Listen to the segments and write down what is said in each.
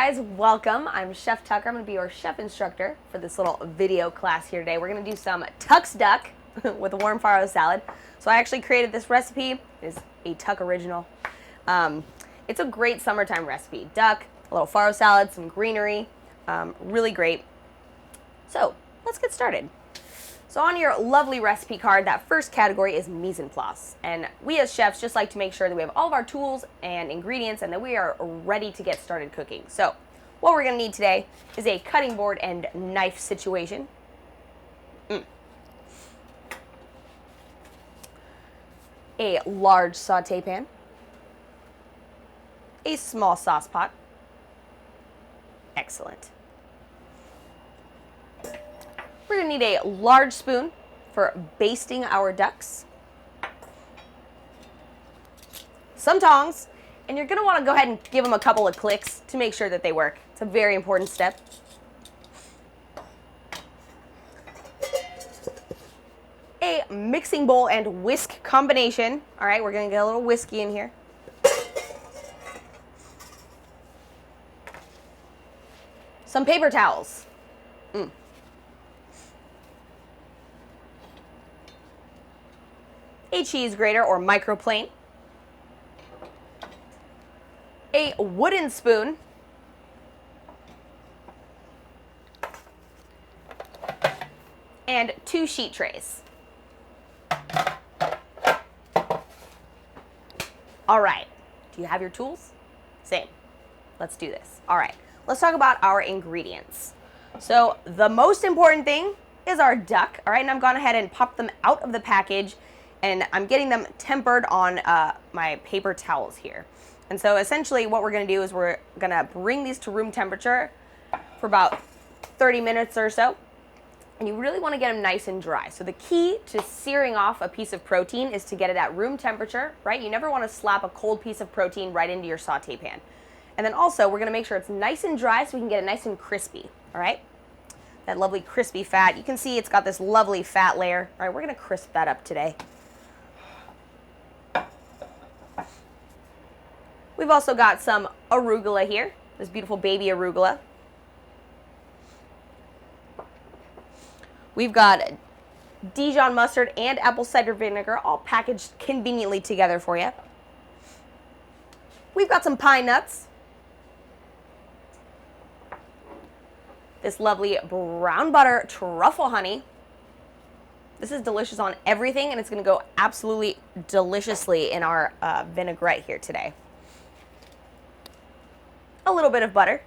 guys, welcome. I'm Chef Tucker. I'm going to be your chef instructor for this little video class here today. We're going to do some Tuck's duck with a warm farro salad. So I actually created this recipe. It is a Tuck original. It's a great summertime recipe. Duck, a little farro salad, some greenery, really great. So let's get started. So on your lovely recipe card, that first category is mise en place. And we as chefs just like to make sure that we have all of our tools and ingredients and that we are ready to get started cooking. So what we're going to need today is a cutting board and knife situation. A large saute pan. A small sauce pot. Excellent. We're going to need a large spoon for basting our ducks, some tongs, and you're going to want to go ahead and give them a couple of clicks to make sure that they work. It's a very important step. A mixing bowl and whisk combination. All right, we're going to get a little whiskey in here. Some paper towels. A cheese grater or microplane, a wooden spoon, and 2 sheet trays. All right, do you have your tools? Same. Let's do this. All right, let's talk about our ingredients. So the most important thing is our duck, all right, and I've gone ahead and popped them out of the package and I'm getting them tempered on my paper towels here. And so essentially what we're going to do is we're going to bring these to room temperature for about 30 minutes or so. And you really want to get them nice and dry. So the key to searing off a piece of protein is to get it at room temperature, right? You never want to slap a cold piece of protein right into your saute pan. And then also we're going to make sure it's nice and dry so we can get it nice and crispy, all right? That lovely crispy fat. You can see it's got this lovely fat layer. All right, we're going to crisp that up today. We've also got some arugula here, this beautiful baby arugula. We've got Dijon mustard and apple cider vinegar all packaged conveniently together for you. We've got some pine nuts. This lovely brown butter truffle honey. This is delicious on everything and it's going to go absolutely deliciously in our vinaigrette here today. A little bit of butter,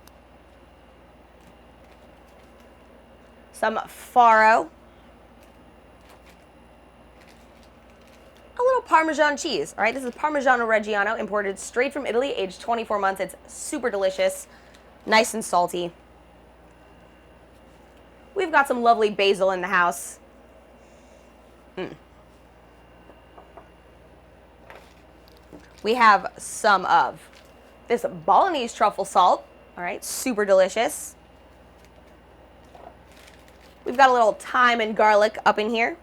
some farro, a little Parmesan cheese. All right, this is Parmigiano Reggiano, imported straight from Italy, aged 24 months. It's super delicious, nice and salty. We've got some lovely basil in the house. We have some of this Balinese truffle salt, all right, super delicious. We've got a little thyme and garlic up in here.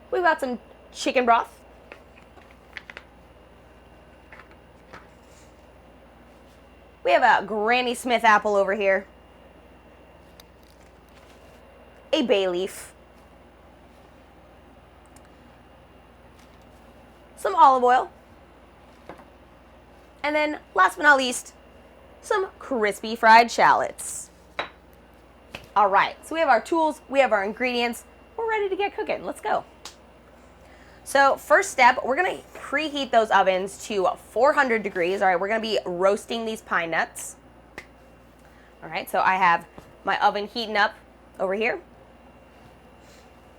We've got some chicken broth. We have a Granny Smith apple over here. A bay leaf. Some olive oil, and then last but not least, some crispy fried shallots. All right, so we have our tools, we have our ingredients, we're ready to get cooking. Let's go. So first step, we're gonna preheat those ovens to 400 degrees. All right, we're gonna be roasting these pine nuts. All right, so I have my oven heating up over here,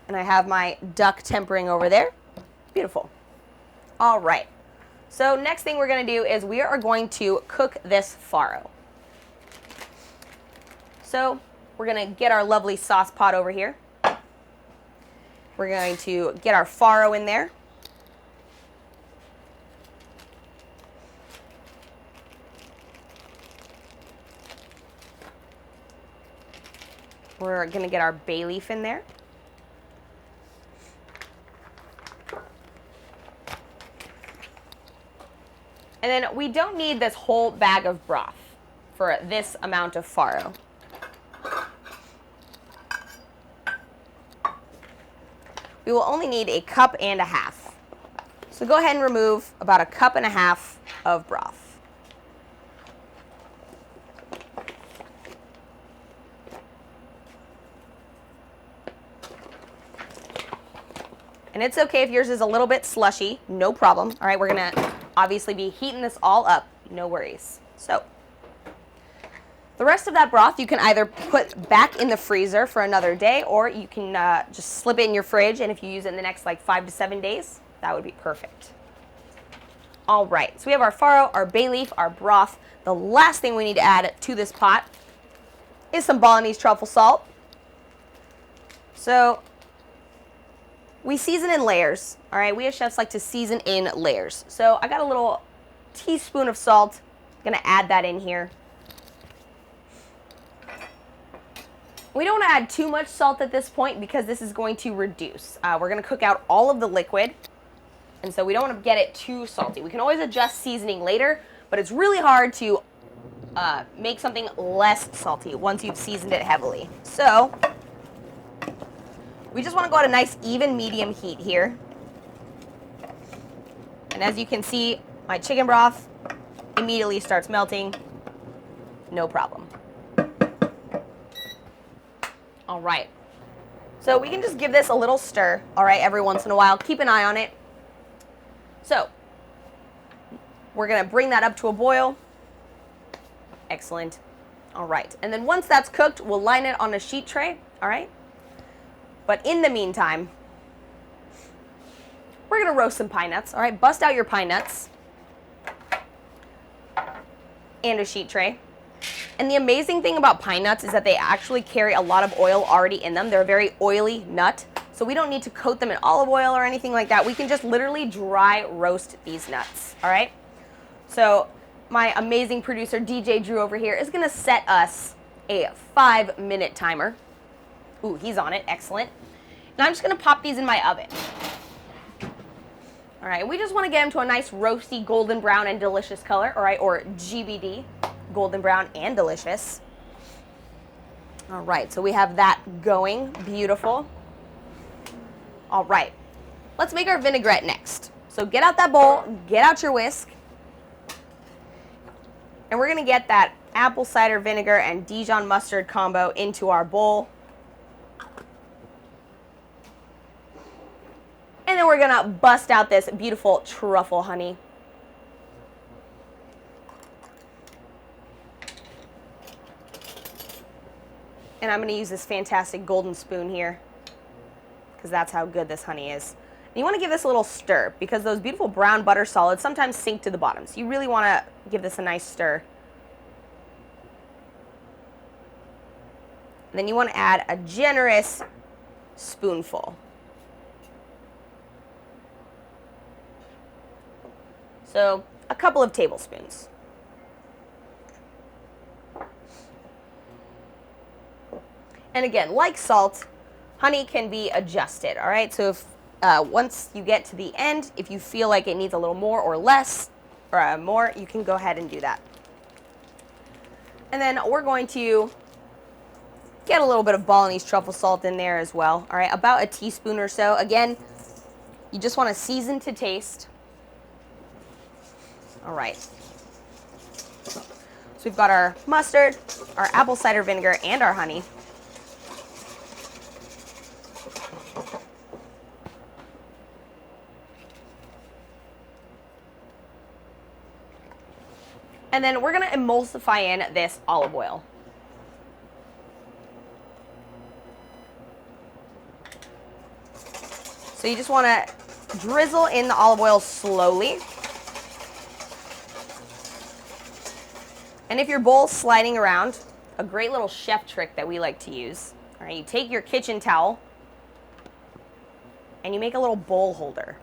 and I have my duck tempering over there. Beautiful. All right, so next thing we're going to do is we are going to cook this farro. So we're going to get our lovely sauce pot over here. We're going to get our farro in there. We're going to get our bay leaf in there. And then we don't need this whole bag of broth for this amount of farro. We will only need a cup and a half. So go ahead and remove about a cup and a half of broth. And it's okay if yours is a little bit slushy, no problem. All right, we're gonna obviously be heating this all up, no worries. So the rest of that broth you can either put back in the freezer for another day, or you can just slip it in your fridge, and if you use it in the next like 5 to 7 days, that would be perfect. All right, so we have our farro, our bay leaf, our broth. The last thing we need to add to this pot is some Balinese truffle salt. So we season in layers, all right? We as chefs like to season in layers. So I got a little teaspoon of salt. I'm gonna add that in here. We don't want to add too much salt at this point because this is going to reduce. We're gonna cook out all of the liquid, and so we don't want to get it too salty. We can always adjust seasoning later, but it's really hard to make something less salty once you've seasoned it heavily. So we just want to go at a nice even medium heat here. And as you can see, my chicken broth immediately starts melting. No problem. All right. So we can just give this a little stir, all right, every once in a while. Keep an eye on it. So we're going to bring that up to a boil. Excellent. All right. And then once that's cooked, we'll line it on a sheet tray, all right? But in the meantime, we're going to roast some pine nuts, all right? Bust out your pine nuts and a sheet tray. And the amazing thing about pine nuts is that they actually carry a lot of oil already in them. They're a very oily nut, so we don't need to coat them in olive oil or anything like that. We can just literally dry roast these nuts, all right? So my amazing producer, DJ Drew over here, is going to set us a 5-minute timer. Ooh, he's on it. Excellent. Now I'm just going to pop these in my oven. All right, we just want to get them to a nice roasty golden brown and delicious color, all right, or GBD, golden brown and delicious. All right, so we have that going. Beautiful. All right, let's make our vinaigrette next. So get out that bowl, get out your whisk, and we're going to get that apple cider vinegar and Dijon mustard combo into our bowl. And then we're gonna bust out this beautiful truffle honey. And I'm gonna use this fantastic golden spoon here because that's how good this honey is. And you wanna give this a little stir because those beautiful brown butter solids sometimes sink to the bottom. So you really wanna give this a nice stir. And then you wanna add a generous spoonful. So a couple of tablespoons. And again, like salt, honey can be adjusted, all right? So if once you get to the end, if you feel like it needs a little more or less, or more, you can go ahead and do that. And then we're going to get a little bit of Balinese truffle salt in there as well, all right? About a teaspoon or so. Again, you just want to season to taste. All right, so we've got our mustard, our apple cider vinegar, and our honey. And then we're gonna emulsify in this olive oil. So you just wanna drizzle in the olive oil slowly. And if your bowl's sliding around, a great little chef trick that we like to use, all right, you take your kitchen towel and you make a little bowl holder.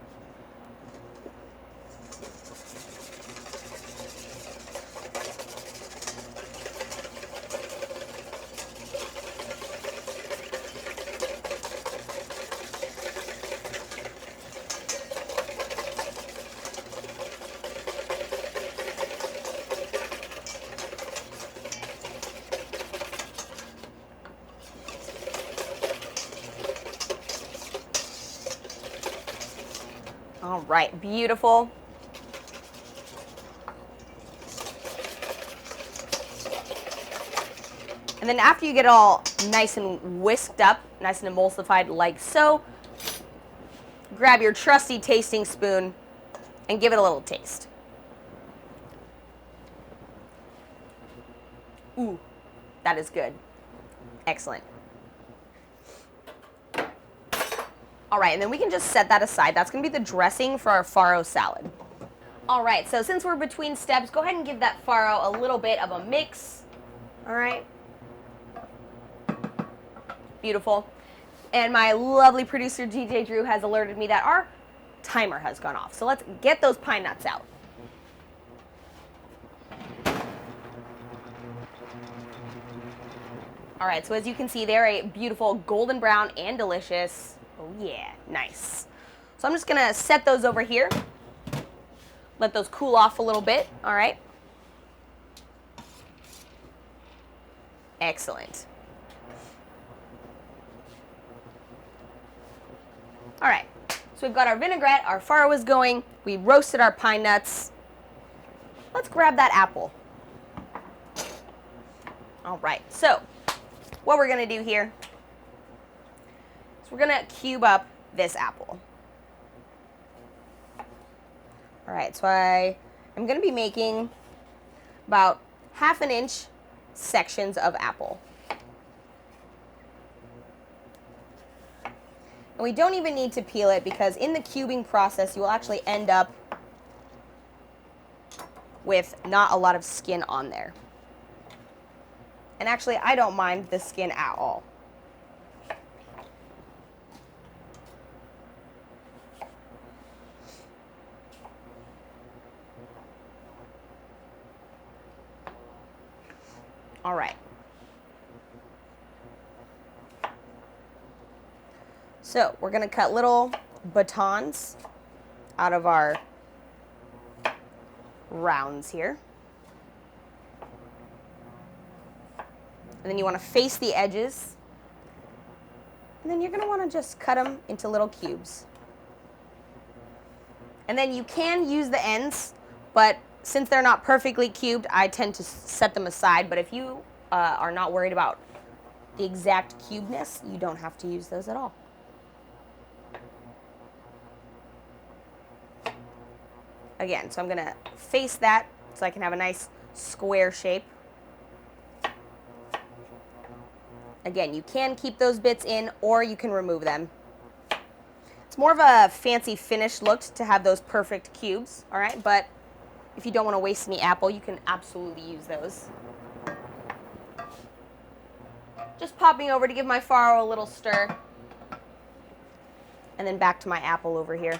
All right, beautiful. And then after you get it all nice and whisked up, nice and emulsified like so, grab your trusty tasting spoon and give it a little taste. Ooh, that is good. Excellent. All right, and then we can just set that aside. That's gonna be the dressing for our farro salad. All right, so since we're between steps, go ahead and give that farro a little bit of a mix. All right. Beautiful. And my lovely producer, DJ Drew, has alerted me that our timer has gone off. So let's get those pine nuts out. All right, so as you can see, they're a beautiful golden brown and delicious. Oh yeah, nice. So I'm just gonna set those over here. Let those cool off a little bit, all right? Excellent. All right, so we've got our vinaigrette, our farro is going, we roasted our pine nuts. Let's grab that apple. All right, so what we're gonna do here is we're gonna cube up this apple. All right, so I'm gonna be making about 1/2 inch sections of apple. And we don't even need to peel it because in the cubing process, you will actually end up with not a lot of skin on there. And actually, I don't mind the skin at all. All right. So we're going to cut little batons out of our rounds here. And then you want to face the edges. And then you're going to want to just cut them into little cubes. And then you can use the ends, but since they're not perfectly cubed, I tend to set them aside. But if you are not worried about the exact cubeness, you don't have to use those at all. Again, so I'm going to face that so I can have a nice square shape. Again, you can keep those bits in or you can remove them. It's more of a fancy finished look to have those perfect cubes, all right? But if you don't want to waste any apple, you can absolutely use those. Just popping over to give my farro a little stir. And then back to my apple over here.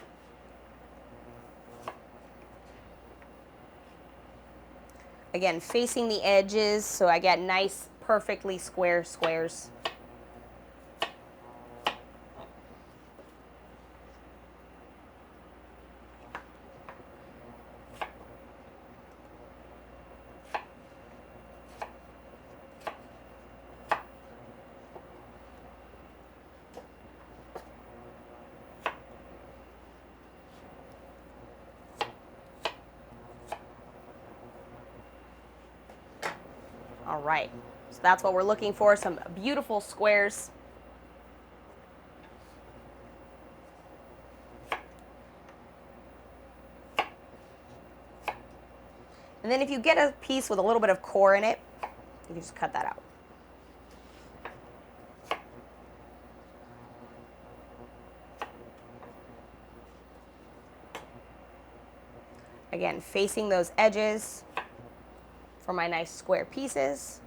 Again, facing the edges so I get nice, perfectly square squares. All right, so that's what we're looking for, some beautiful squares. And then if you get a piece with a little bit of core in it, you can just cut that out. Again, facing those edges for my nice square pieces.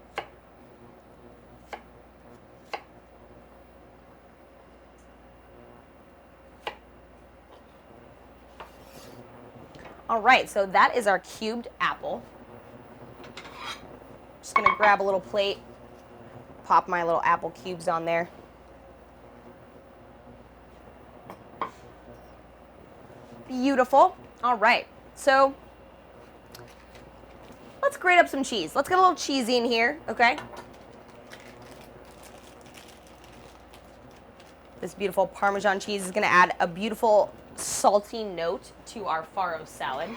All right, so that is our cubed apple. Just gonna grab a little plate, pop my little apple cubes on there. Beautiful. All right, so let's grate up some cheese. Let's get a little cheesy in here, okay? This beautiful Parmesan cheese is gonna add a beautiful salty note to our farro salad.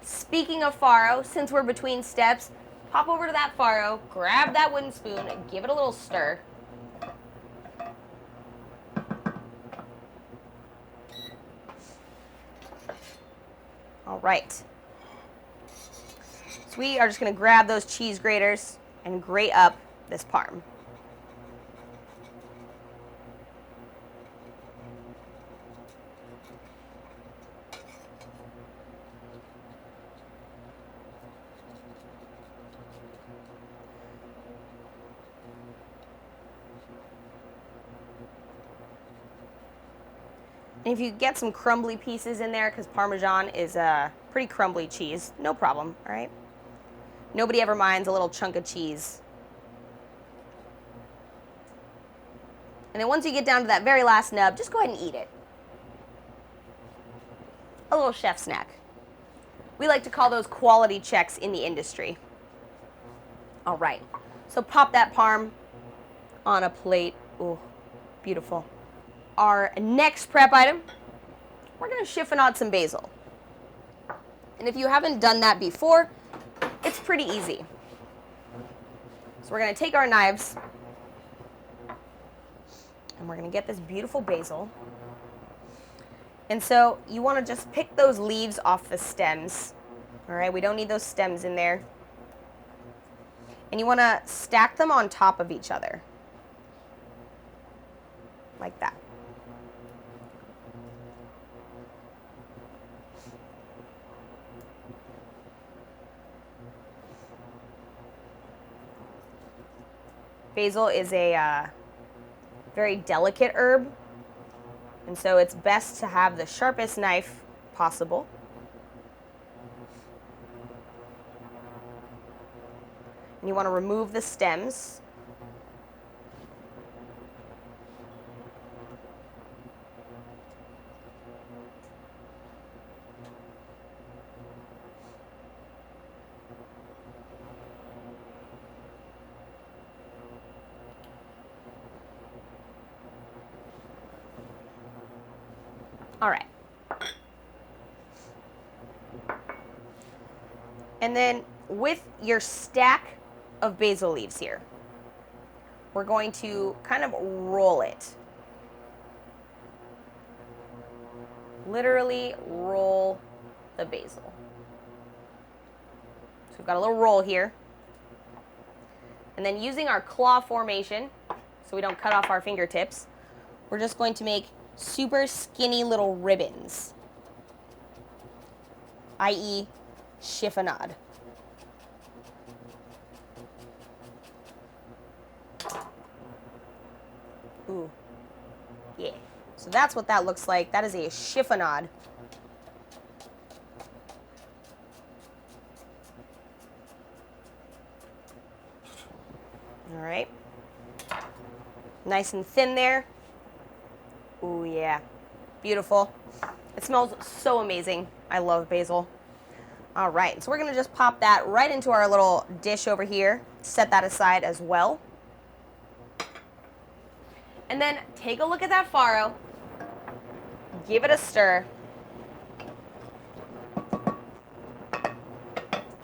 Speaking of farro, since we're between steps, pop over to that farro, grab that wooden spoon, give it a little stir. All right. So we are just going to grab those cheese graters and grate up this parm. And if you get some crumbly pieces in there, because Parmesan is a pretty crumbly cheese, no problem, all right? Nobody ever minds a little chunk of cheese. And then once you get down to that very last nub, just go ahead and eat it. A little chef snack. We like to call those quality checks in the industry. All right, so pop that parm on a plate. Ooh, beautiful. Our next prep item, we're gonna chiffonade some basil. And if you haven't done that before, it's pretty easy. So we're gonna take our knives and we're gonna get this beautiful basil. And so you wanna just pick those leaves off the stems. All right, we don't need those stems in there. And you wanna stack them on top of each other. Like that. Basil is a very delicate herb, and so it's best to have the sharpest knife possible. And you want to remove the stems. All right. And then with your stack of basil leaves here, we're going to kind of roll it. Literally roll the basil. So we've got a little roll here. And then using our claw formation, so we don't cut off our fingertips, we're just going to make super skinny little ribbons, i.e. chiffonade. Ooh, yeah. So that's what that looks like. That is a chiffonade. All right. Nice and thin there. Ooh, yeah. Beautiful. It smells so amazing. I love basil. All right, so we're gonna just pop that right into our little dish over here. Set that aside as well. And then take a look at that farro. Give it a stir.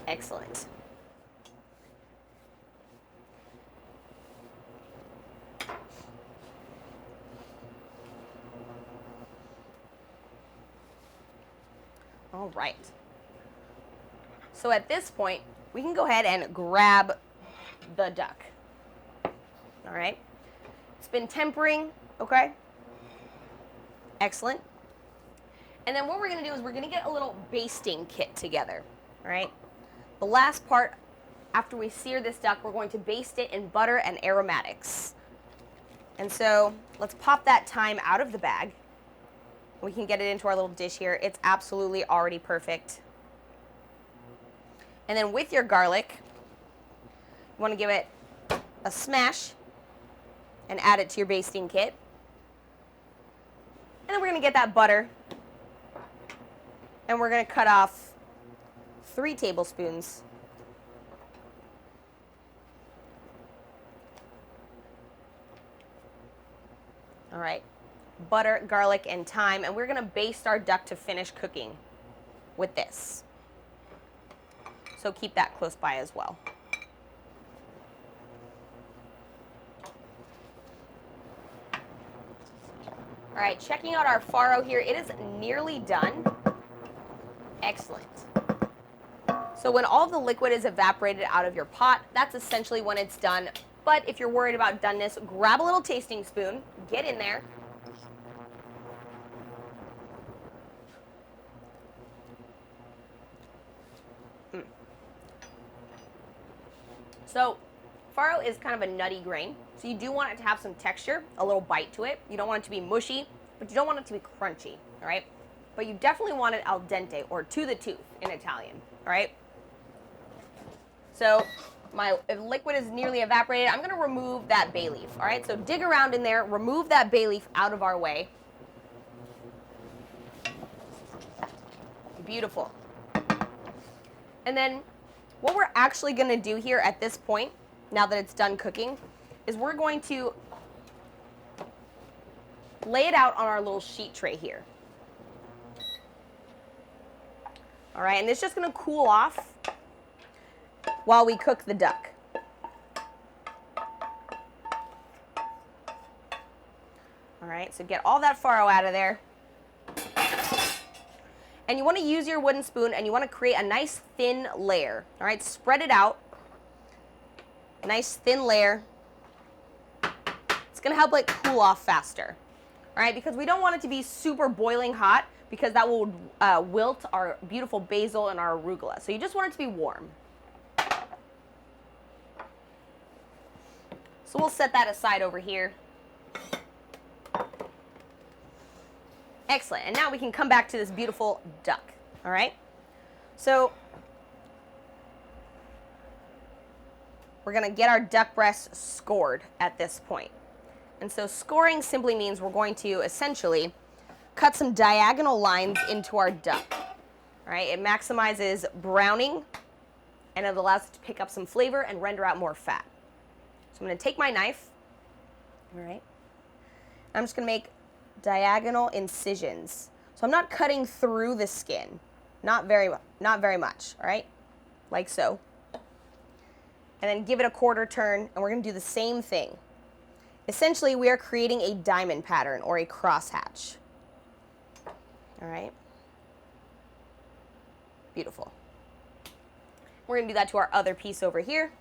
Excellent. All right. So at this point, we can go ahead and grab the duck. All right. It's been tempering, okay? Excellent. And then what we're gonna do is we're gonna get a little basting kit together, all right? The last part, after we sear this duck, we're going to baste it in butter and aromatics. And so let's pop that thyme out of the bag. We can get it into our little dish here. It's absolutely already perfect. And then with your garlic, you want to give it a smash and add it to your basting kit. And then we're going to get that butter and we're going to cut off 3 tablespoons. All right. butter, garlic, and thyme, and we're gonna baste our duck to finish cooking with this. So keep that close by as well. All right, checking out our farro here. It is nearly done. Excellent. So when all the liquid is evaporated out of your pot, that's essentially when it's done. But if you're worried about doneness, grab a little tasting spoon, get in there. So farro is kind of a nutty grain, so you do want it to have some texture, a little bite to it. You don't want it to be mushy, but you don't want it to be crunchy, all right? But you definitely want it al dente, or to the tooth in Italian, all right? So my liquid is nearly evaporated. I'm gonna remove that bay leaf, all right? So dig around in there, remove that bay leaf out of our way. Beautiful. And then what we're actually gonna do here at this point, now that it's done cooking, is we're going to lay it out on our little sheet tray here. All right, and it's just gonna cool off while we cook the duck. All right, so get all that farro out of there. And you want to use your wooden spoon and you want to create a nice thin layer. All right, spread it out. Nice thin layer. It's going to help it cool off faster. All right, because we don't want it to be super boiling hot because that will wilt our beautiful basil and our arugula. So you just want it to be warm. So we'll set that aside over here. Excellent, and now we can come back to this beautiful duck, all right? So we're gonna get our duck breast scored at this point. And so scoring simply means we're going to essentially cut some diagonal lines into our duck, all right? It maximizes browning, and it allows it to pick up some flavor and render out more fat. So I'm gonna take my knife, all right? I'm just gonna make diagonal incisions. So I'm not cutting through the skin, not very much, all right? Like so. And then give it a quarter turn, and we're gonna do the same thing. Essentially, we are creating a diamond pattern or a crosshatch. All right? Beautiful. We're gonna do that to our other piece over here.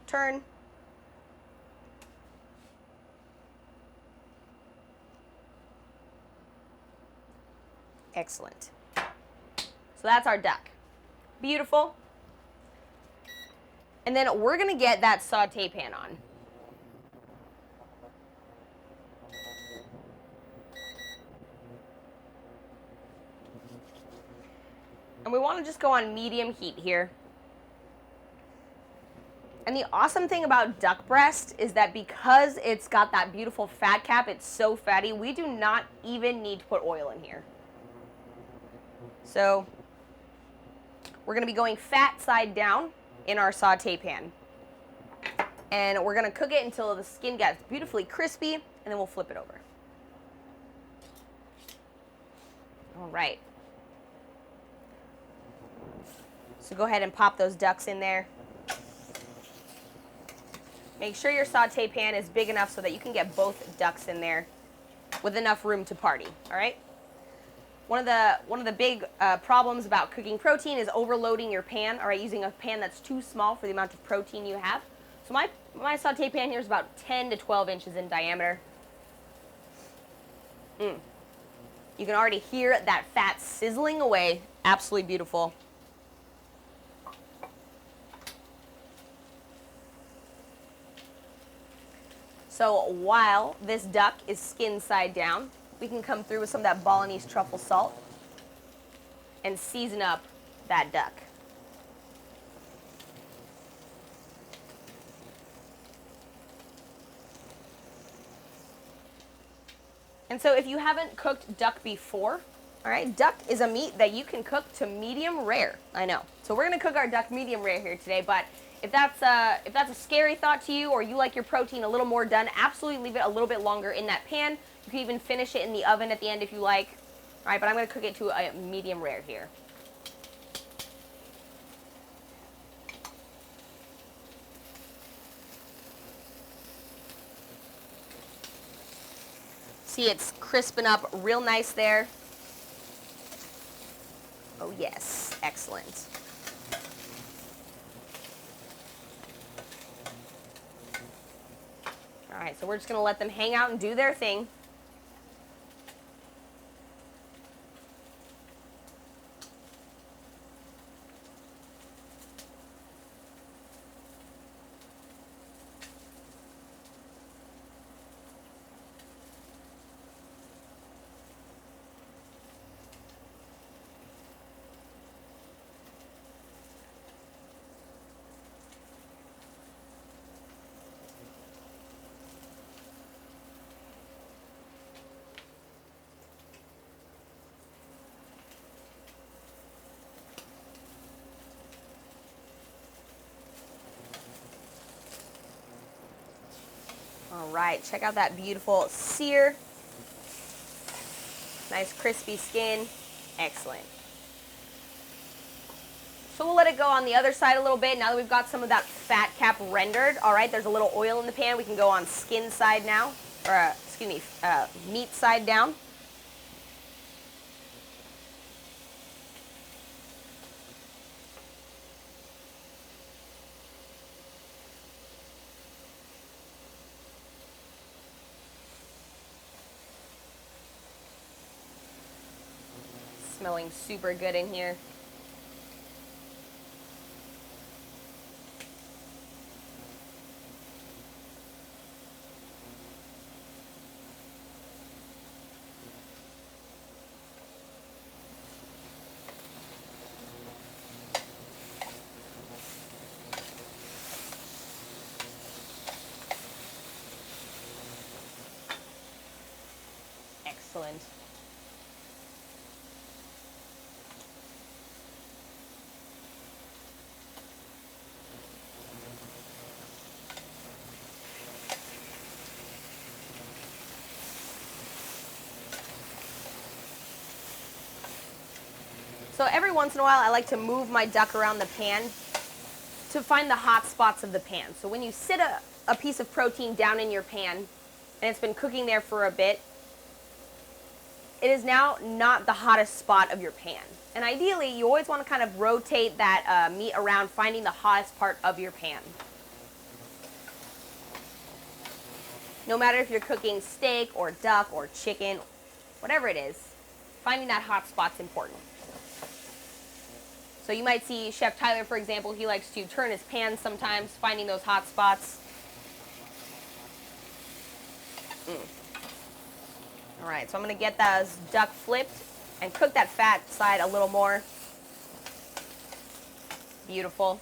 Turn. Excellent. So that's our duck. Beautiful. And then we're gonna get that saute pan on. And we wanna just go on medium heat here. And the awesome thing about duck breast is that because it's got that beautiful fat cap, it's so fatty, we do not even need to put oil in here. So we're gonna be going fat side down in our saute pan. And we're gonna cook it until the skin gets beautifully crispy, and then we'll flip it over. All right. So go ahead and pop those ducks in there. Make sure your saute pan is big enough so that you can get both ducks in there with enough room to party, all right? One of the big problems about cooking protein is overloading your pan, all right, using a pan that's too small for the amount of protein you have. So my saute pan here is about 10 to 12 inches in diameter. You can already hear that fat sizzling away, absolutely beautiful. So while this duck is skin side down, we can come through with some of that Balinese truffle salt and season up that duck. And so if you haven't cooked duck before, All right, duck is a meat that you can cook to medium rare. I know. So we're gonna cook our duck medium rare here today, but if that's a scary thought to you, or you like your protein a little more done, absolutely leave it a little bit longer in that pan. You can even finish it in the oven at the end if you like. All right, but I'm gonna cook it to a medium rare here. See, it's crisping up real nice there. Oh yes, excellent. All right, so we're just gonna let them hang out and do their thing. All right, check out that beautiful sear. Nice crispy skin. Excellent. So we'll let it go on the other side a little bit. Now that we've got some of that fat cap rendered, all right, there's a little oil in the pan. We can go on skin side now, or excuse me, meat side down. Smelling super good in here. Excellent. So every once in a while, I like to move my duck around the pan to find the hot spots of the pan. So when you sit a piece of protein down in your pan and it's been cooking there for a bit, it is now not the hottest spot of your pan. And ideally, you always want to kind of rotate that meat around, finding the hottest part of your pan. No matter if you're cooking steak or duck or chicken, whatever it is, finding that hot spot's important. So you might see Chef Tyler, for example, he likes to turn his pan sometimes, finding those hot spots. All right, so I'm gonna get those duck flipped and cook that fat side a little more. Beautiful.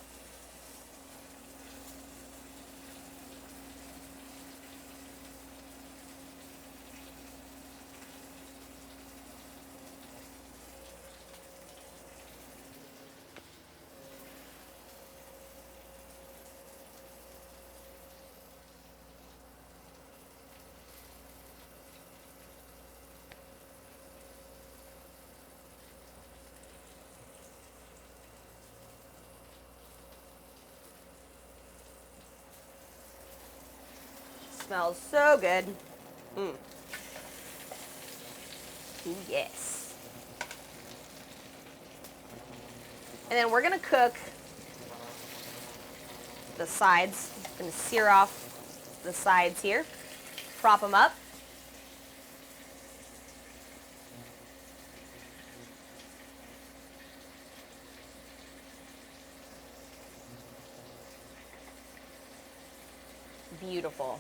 Smells so good. Ooh, yes. And then we're gonna cook the sides. I'm gonna sear off the sides here. Prop them up. Beautiful.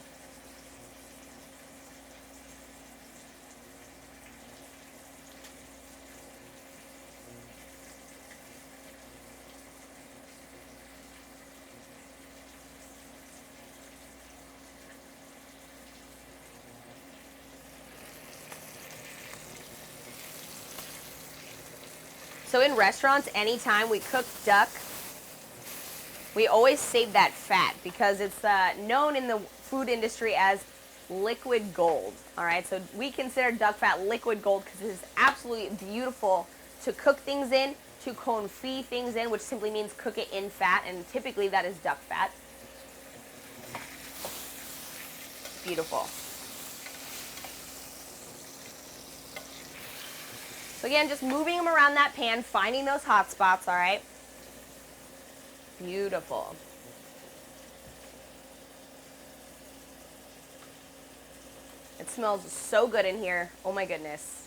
So in restaurants, anytime we cook duck, we always save that fat because it's known in the food industry as liquid gold. All right, so we consider duck fat liquid gold because it is absolutely beautiful to cook things in, to confit things in, which simply means cook it in fat, and typically that is duck fat. Beautiful. So again, just moving them around that pan, finding those hot spots, all right? Beautiful. It smells so good in here. Oh my goodness.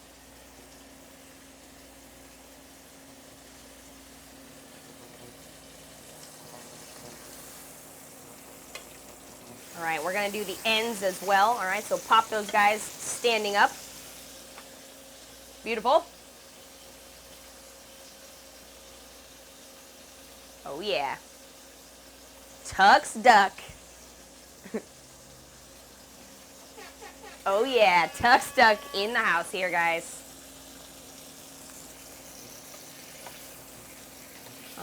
All right, we're gonna do the ends as well. All right, so pop those guys standing up. Beautiful. Oh yeah. Tux duck. Oh yeah, Tux duck in the house here, guys.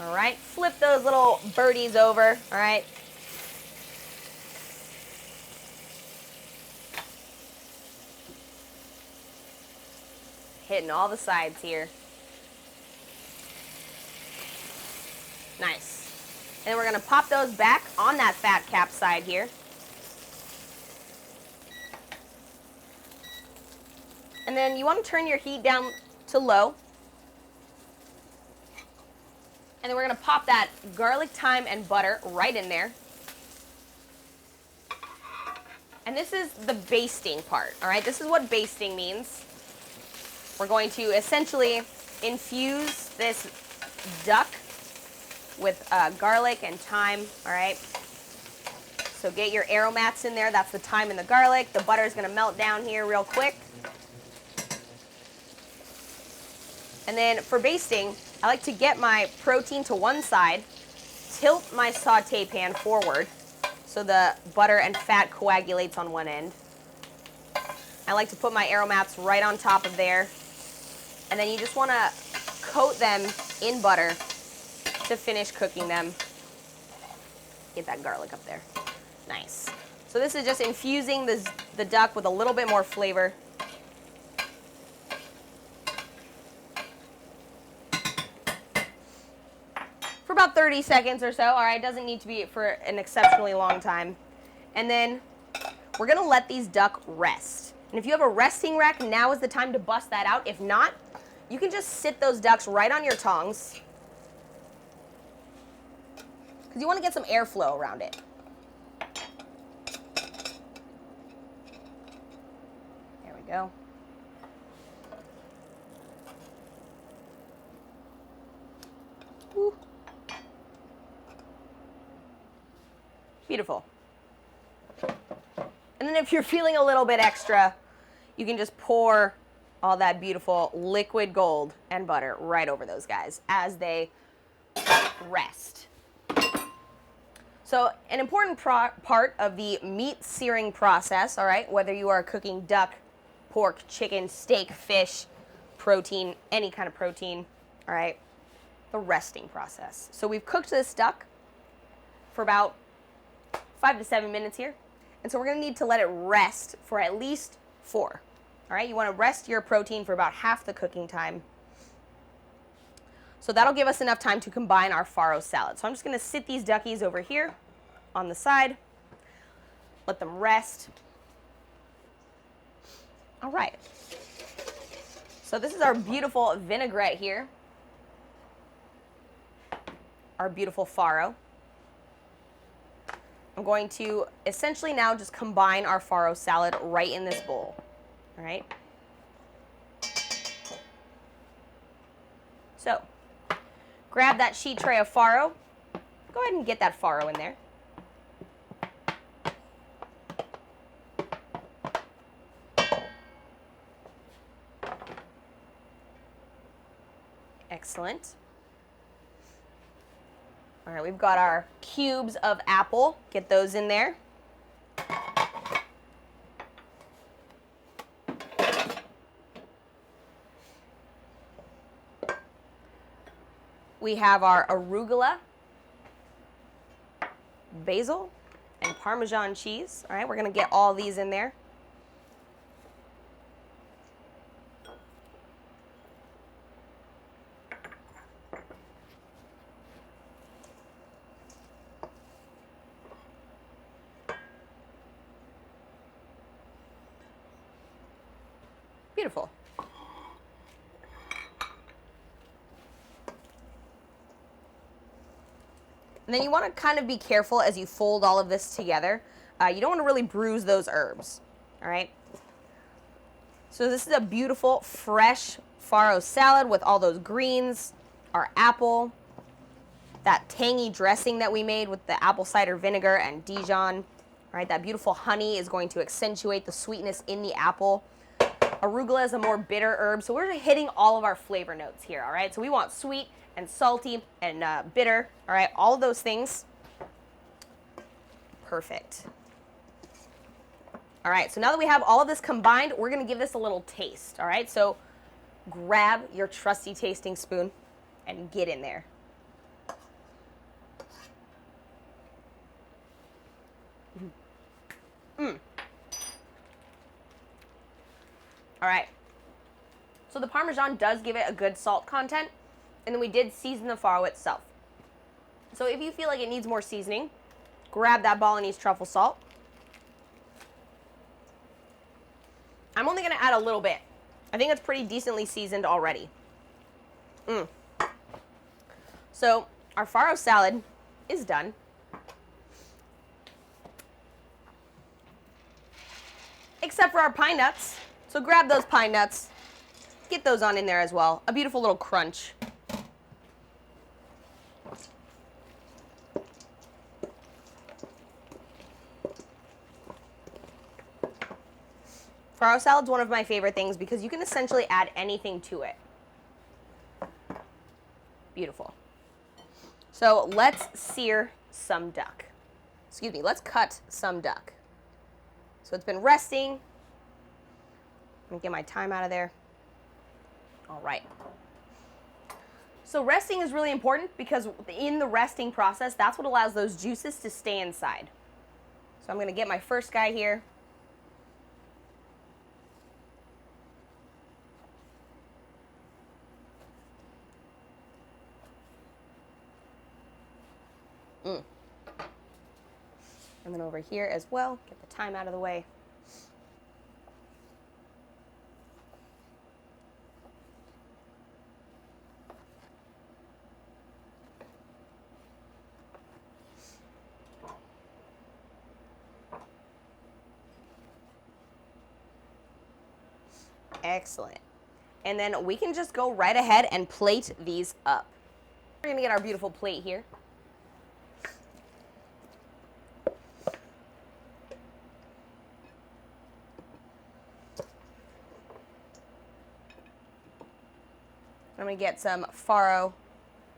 All right, flip those little birdies over, all right? Hitting all the sides here. Nice. And then we're gonna pop those back on that fat cap side here. And then you want to turn your heat down to low. And then we're going to pop that garlic, thyme, and butter right in there. And this is the basting part, all right? This is what basting means. We're going to essentially infuse this duck with garlic and thyme, all right? So get your aromats in there. That's the thyme and the garlic. The butter is going to melt down here real quick. And then for basting, I like to get my protein to one side, tilt my saute pan forward so the butter and fat coagulates on one end. I like to put my aromats right on top of there. And then you just want to coat them in butter to finish cooking them. Get that garlic up there. Nice. So this is just infusing the duck with a little bit more flavor. For about 30 seconds or so, all right? Doesn't need to be for an exceptionally long time. And then we're gonna let these duck rest. And if you have a resting rack, now is the time to bust that out. If not, you can just sit those ducks right on your tongs because you want to get some airflow around it. There we go. Woo. Beautiful. And then if you're feeling a little bit extra, you can just pour all that beautiful liquid gold and butter right over those guys as they rest. So an important part of the meat searing process, all right, whether you are cooking duck, pork, chicken, steak, fish, protein, any kind of protein, all right, the resting process. So we've cooked this duck for about 5 to 7 minutes here. And so we're going to need to let it rest for at least 4. All right, you want to rest your protein for about half the cooking time. So that'll give us enough time to combine our farro salad. So I'm just going to sit these duckies over here on the side, let them rest. All right. So this is our beautiful vinaigrette here, our beautiful farro. I'm going to essentially now just combine our farro salad right in this bowl. All right. So grab that sheet tray of farro. Go ahead and get that farro in there. Excellent. All right, we've got our cubes of apple. Get those in there. we have our arugula, basil, and Parmesan cheese. All right, we're gonna get all these in there. Beautiful. And then you want to kind of be careful as you fold all of this together. You don't want to really bruise those herbs, all right? So this is a beautiful, fresh farro salad with all those greens, our apple, that tangy dressing that we made with the apple cider vinegar and Dijon. All right, that beautiful honey is going to accentuate the sweetness in the apple. Arugula is a more bitter herb, so we're hitting all of our flavor notes here, all right? So we want sweet and salty and bitter, all right? All of those things. Perfect. All right, so now that we have all of this combined, we're gonna give this a little taste, all right? So grab your trusty tasting spoon and get in there. All right, so the Parmesan does give it a good salt content, and then we did season the farro itself. So if you feel like it needs more seasoning, grab that Balinese truffle salt. I'm only gonna add a little bit. I think it's pretty decently seasoned already. So our farro salad is done. Except for our pine nuts. So grab those pine nuts, get those on in there as well. A beautiful little crunch. Farro salad's one of my favorite things because you can essentially add anything to it. Beautiful. So let's sear some duck. Excuse me, let's cut some duck. So it's been resting. Let me get my time out of there. All right. So resting is really important because in the resting process, that's what allows those juices to stay inside. So I'm going to get my first guy here. And then over here as well, get the thyme out of the way. Excellent. And then we can just go right ahead and plate these up. We're gonna get our beautiful plate here. I'm gonna get some farro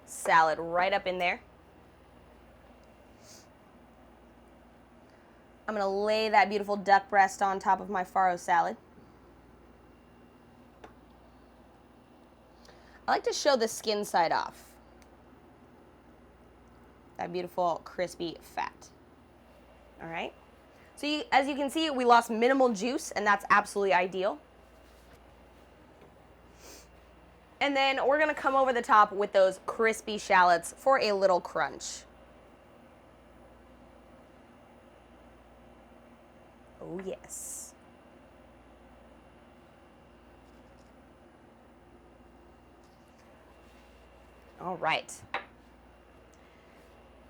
salad right up in there. I'm gonna lay that beautiful duck breast on top of my farro salad. I like to show the skin side off. That beautiful crispy fat. All right. So as you can see, we lost minimal juice, and that's absolutely ideal. And then we're gonna come over the top with those crispy shallots for a little crunch. Oh yes. All right.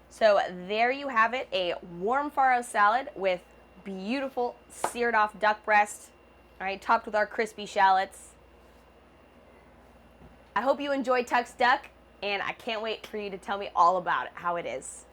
So there you have it, a warm farro salad with beautiful seared off duck breast, all right, topped with our crispy shallots. I hope you enjoyed Tuck's Duck, and I can't wait for you to tell me all about it, how it is.